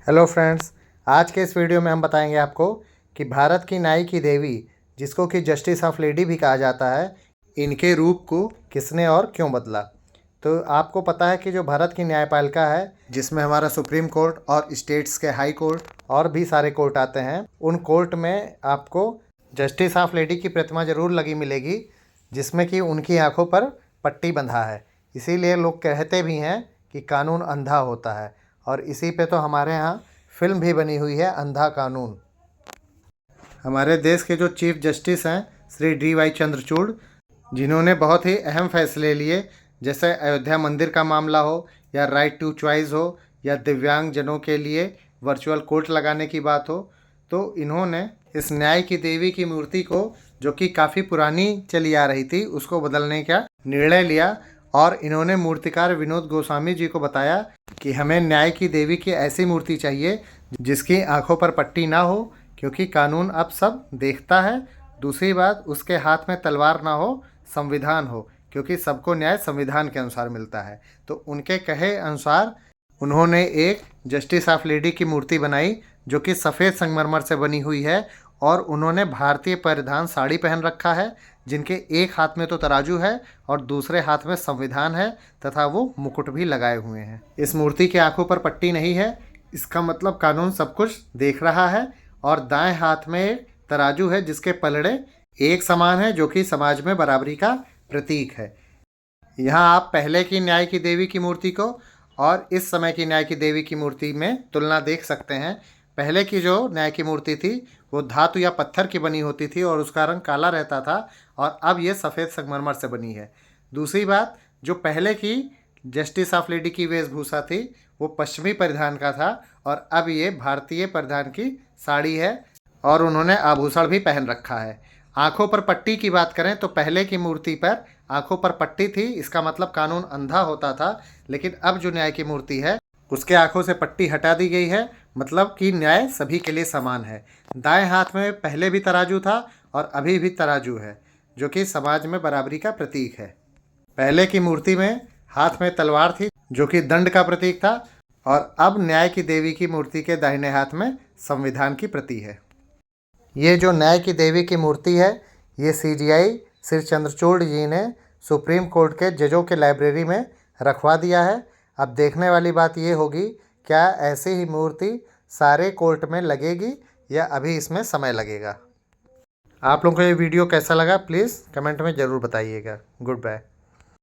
Hello friends, आज के इस वीडियो में हम बताएंगे आपको कि भारत की न्याय की देवी, जिसको कि जस्टिस ऑफ लेडी भी कहा जाता है, इनके रूप को किसने और क्यों बदला। तो आपको पता है कि जो भारत की न्यायपालिका है, जिसमें हमारा सुप्रीम कोर्ट और स्टेट्स के हाई कोर्ट और भी सारे कोर्ट आते हैं, उन कोर्ट में आपको जस्टिस ऑफ लेडी की प्रतिमा ज़रूर लगी मिलेगी, जिसमें कि उनकी आंखों पर पट्टी बंधा है। इसीलिए लोग कहते भी हैं कि कानून अंधा होता है, और इसी पे तो हमारे यहाँ फिल्म भी बनी हुई है, अंधा कानून। हमारे देश के जो चीफ जस्टिस हैं श्री DY चंद्रचूड़, जिन्होंने बहुत ही अहम फैसले लिए, जैसे अयोध्या मंदिर का मामला हो, या राइट टू चॉइस हो, या दिव्यांग जनों के लिए वर्चुअल कोर्ट लगाने की बात हो, तो इन्होंने इस न्याय की देवी की मूर्ति को, जो कि काफ़ी पुरानी चली आ रही थी, उसको बदलने का निर्णय लिया। और इन्होंने मूर्तिकार विनोद गोस्वामी जी को बताया कि हमें न्याय की देवी की ऐसी मूर्ति चाहिए जिसकी आंखों पर पट्टी ना हो, क्योंकि कानून अब सब देखता है। दूसरी बात, उसके हाथ में तलवार ना हो, संविधान हो, क्योंकि सबको न्याय संविधान के अनुसार मिलता है। तो उनके कहे अनुसार उन्होंने एक जस्टिस ऑफ लेडी की मूर्ति बनाई, जो कि सफ़ेद संगमरमर से बनी हुई है, और उन्होंने भारतीय परिधान साड़ी पहन रखा है, जिनके एक हाथ में तो तराजू है और दूसरे हाथ में संविधान है, तथा वो मुकुट भी लगाए हुए हैं। इस मूर्ति की आंखों पर पट्टी नहीं है, इसका मतलब कानून सब कुछ देख रहा है। और दाएं हाथ में एक तराजू है, जिसके पलड़े एक समान है, जो कि समाज में बराबरी का प्रतीक है। यहाँ आप पहले की न्याय की देवी की मूर्ति को और इस समय की न्याय की देवी की मूर्ति में तुलना देख सकते हैं। पहले की जो न्याय की मूर्ति थी वो धातु या पत्थर की बनी होती थी और उसका रंग काला रहता था, और अब ये सफ़ेद संगमरमर से बनी है। दूसरी बात, जो पहले की जस्टिस ऑफ लेडी की वेशभूषा थी वो पश्चिमी परिधान का था, और अब ये भारतीय परिधान की साड़ी है, और उन्होंने आभूषण भी पहन रखा है। आंखों पर पट्टी की बात करें तो पहले की मूर्ति पर आंखों पर पट्टी थी, इसका मतलब कानून अंधा होता था। लेकिन अब जो न्याय की मूर्ति है उसके आंखों से पट्टी हटा दी गई है, मतलब कि न्याय सभी के लिए समान है। दाएं हाथ में पहले भी तराजू था और अभी भी तराजू है, जो कि समाज में बराबरी का प्रतीक है। पहले की मूर्ति में हाथ में तलवार थी, जो कि दंड का प्रतीक था, और अब न्याय की देवी की मूर्ति के दाहिने हाथ में संविधान की प्रति है। ये जो न्याय की देवी की मूर्ति है, ये CGI श्री चंद्रचूड़ जी ने सुप्रीम कोर्ट के जजों के लाइब्रेरी में रखवा दिया है। अब देखने वाली बात ये होगी, क्या ऐसी ही मूर्ति सारे कोर्ट में लगेगी या अभी इसमें समय लगेगा। आप लोगों को ये वीडियो कैसा लगा, प्लीज़ कमेंट में ज़रूर बताइएगा। Good bye.